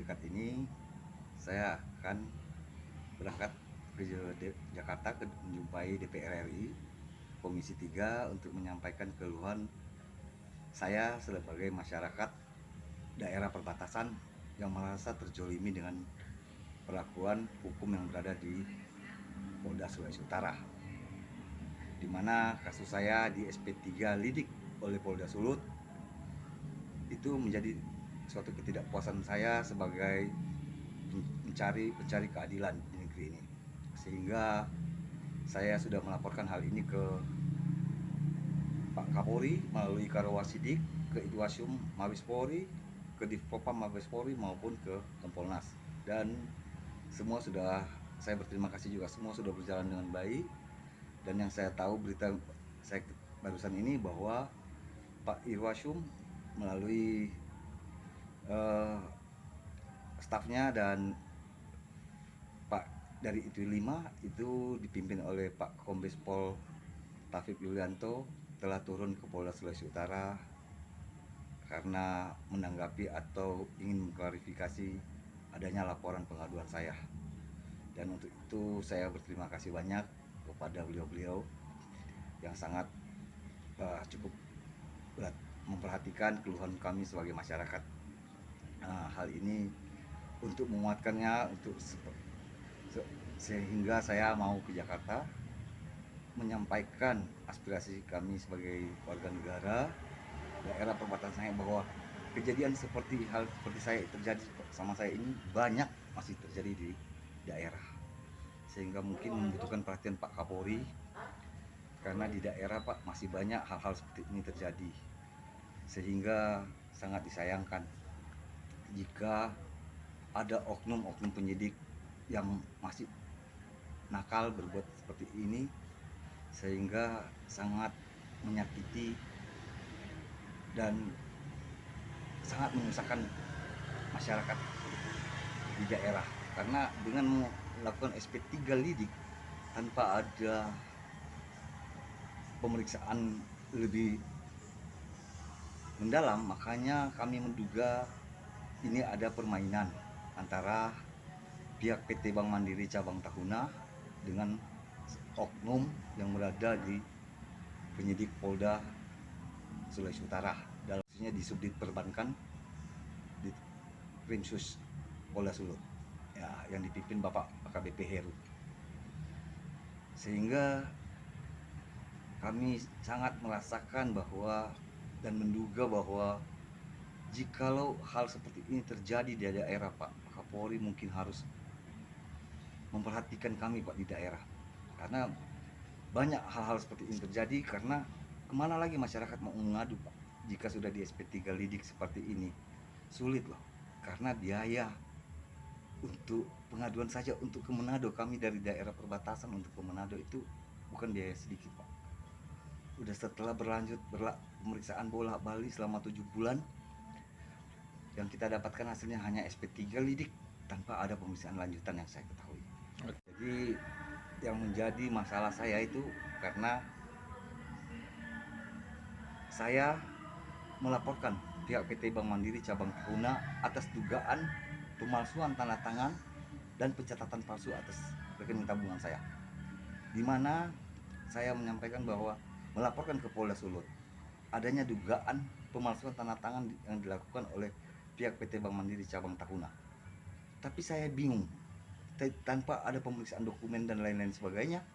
dekat ini saya akan berangkat ke Jakarta ke menjumpai DPR RI Komisi 3 untuk menyampaikan keluhan saya sebagai masyarakat daerah perbatasan yang merasa terjolimi dengan perlakuan hukum yang berada di Polda Sulawesi Utara, di mana kasus saya di SP3 Lidik oleh Polda Sulut itu menjadi suatu ketidakpuasan saya sebagai pencari keadilan di negeri ini, sehingga saya sudah melaporkan hal ini ke Pak Kapolri melalui Karawasidik, ke Idwasum Mabes Polri, ke Divpopam Mabes Polri maupun ke Kompolnas, dan semua sudah, saya berterima kasih juga, semua sudah berjalan dengan baik. Dan yang saya tahu berita saya barusan ini bahwa Pak Irwasum melalui stafnya dan Pak dari itu 5 itu dipimpin oleh Pak Kombes Pol Taufik Yulianto telah turun ke Polda Sulawesi Utara karena menanggapi atau ingin mengklarifikasi adanya laporan pengaduan saya. Dan untuk itu saya berterima kasih banyak kepada beliau-beliau yang sangat cukup berat memperhatikan keluhan kami sebagai masyarakat. Hal ini untuk menguatkannya, sehingga saya mau ke Jakarta menyampaikan aspirasi kami sebagai warga negara daerah perbatasan saya, bahwa kejadian hal seperti saya terjadi sama saya ini banyak masih terjadi di daerah, sehingga mungkin membutuhkan perhatian Pak Kapolri, karena di daerah Pak masih banyak hal-hal seperti ini terjadi, sehingga sangat disayangkan jika ada oknum-oknum penyidik yang masih nakal berbuat seperti ini, sehingga sangat menyakiti dan sangat menyusahkan masyarakat di daerah. Karena dengan melakukan SP3 Lidik tanpa ada pemeriksaan lebih mendalam, makanya kami menduga ini ada permainan antara pihak PT Bank Mandiri Cabang Tahuna dengan oknum yang berada di penyidik Polda Sulawesi Utara, dalam khususnya di Subdit Perbankan di Krimsus Polda Sulut ya, yang dipimpin Bapak AKBP Heru. Sehingga kami sangat merasakan bahwa dan menduga bahwa jikalau hal seperti ini terjadi di daerah, Pak Kapolri mungkin harus memperhatikan kami Pak di daerah, karena banyak hal-hal seperti ini terjadi. Karena kemana lagi masyarakat mau mengadu Pak jika sudah di SP3 Lidik seperti ini? Sulit loh, karena biaya untuk pengaduan saja untuk ke Manado, kami dari daerah perbatasan untuk ke Manado itu bukan biaya sedikit Pak. Udah setelah berlanjut pemeriksaan bolak-balik selama 7 bulan, yang kita dapatkan hasilnya hanya SP3 Lidik tanpa ada pemeriksaan lanjutan yang saya ketahui. Jadi yang menjadi masalah saya itu karena saya melaporkan pihak PT Bank Mandiri Cabang Tahuna atas dugaan pemalsuan tanda tangan dan pencatatan palsu atas rekening tabungan saya, di mana saya menyampaikan bahwa melaporkan ke Polda Sulut adanya dugaan pemalsuan tanda tangan yang dilakukan oleh pihak PT Bank Mandiri Cabang Tahuna. Tapi saya bingung, tanpa ada pemeriksaan dokumen dan lain-lain sebagainya,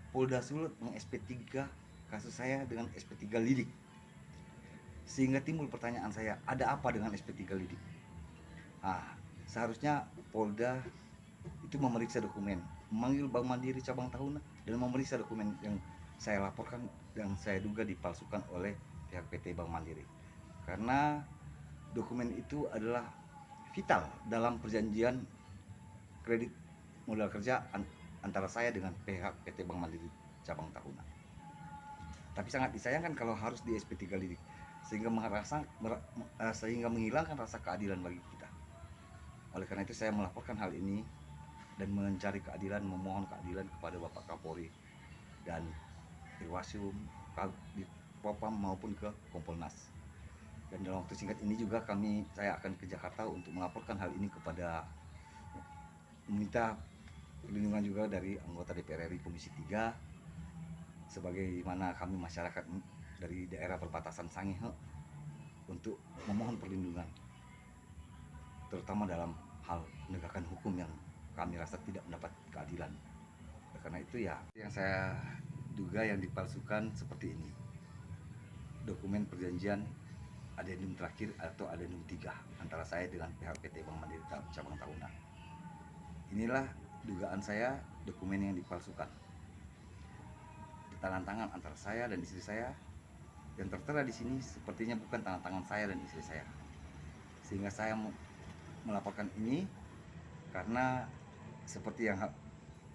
Polda Sulut meng-SP3 kasus saya dengan SP3 Lidik. Sehingga timbul pertanyaan saya, ada apa dengan SP3 Lidik? Seharusnya Polda itu memeriksa dokumen, memanggil Bank Mandiri Cabang Tahuna dan memeriksa dokumen yang saya laporkan yang saya duga dipalsukan oleh pihak PT Bank Mandiri. Karena dokumen itu adalah vital dalam perjanjian kredit modal kerja antara saya dengan pihak PT Bank Mandiri Cabang Tahuna. Tapi sangat disayangkan kalau harus di SP3 Lidik, sehingga menghilangkan rasa keadilan bagi kita. Oleh karena itu saya melaporkan hal ini dan mencari keadilan, memohon keadilan kepada Bapak Kapolri dan Irwasum, di Propam maupun ke Kompolnas. Dan dalam waktu singkat ini juga saya akan ke Jakarta untuk melaporkan hal ini kepada, meminta perlindungan juga dari anggota DPR RI Komisi 3, sebagaimana kami masyarakat dari daerah perbatasan Sangihe untuk memohon perlindungan, terutama dalam hal penegakan hukum yang kami rasa tidak mendapat keadilan. Karena itu ya yang saya duga yang dipalsukan seperti ini. Dokumen perjanjian adendum terakhir atau adendum 3 antara saya dengan pihak PT Bank Mandiri Cabang Tahunan. Inilah dugaan saya dokumen yang dipalsukan. Tangan tangan antara saya dan istri saya, yang tertera di sini sepertinya bukan tangan tangan saya dan istri saya. Sehingga saya melaporkan ini karena seperti yang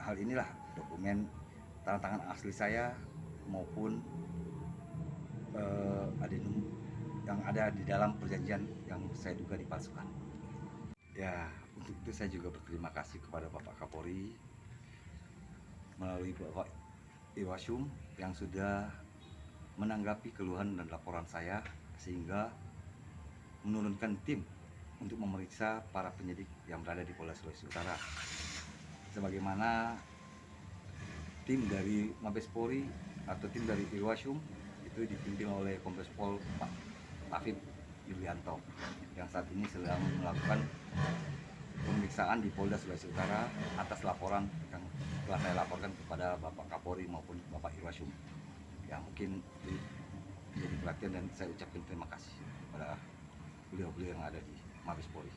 hal inilah dokumen tangan tangan asli saya maupun adendum yang ada di dalam perjanjian yang saya duga dipalsukan. Ya, untuk itu saya juga berterima kasih kepada Bapak Kapolri melalui Bapak Irwasum yang sudah menanggapi keluhan dan laporan saya, sehingga menurunkan tim untuk memeriksa para penyidik yang berada di Polda Sulawesi Utara. Sebagaimana tim dari Mabes Polri atau tim dari Irwasum itu dipimpin oleh Kombes Pol Pak Tafib Yulianto yang saat ini sedang melakukan pemeriksaan di Polda Sulawesi Utara atas laporan yang telah saya laporkan kepada Bapak Kapolri maupun Bapak Irwasum. Ya, mungkin jadi perhatian dan saya ucapkan terima kasih kepada beliau-beliau yang ada di Mabes Polri.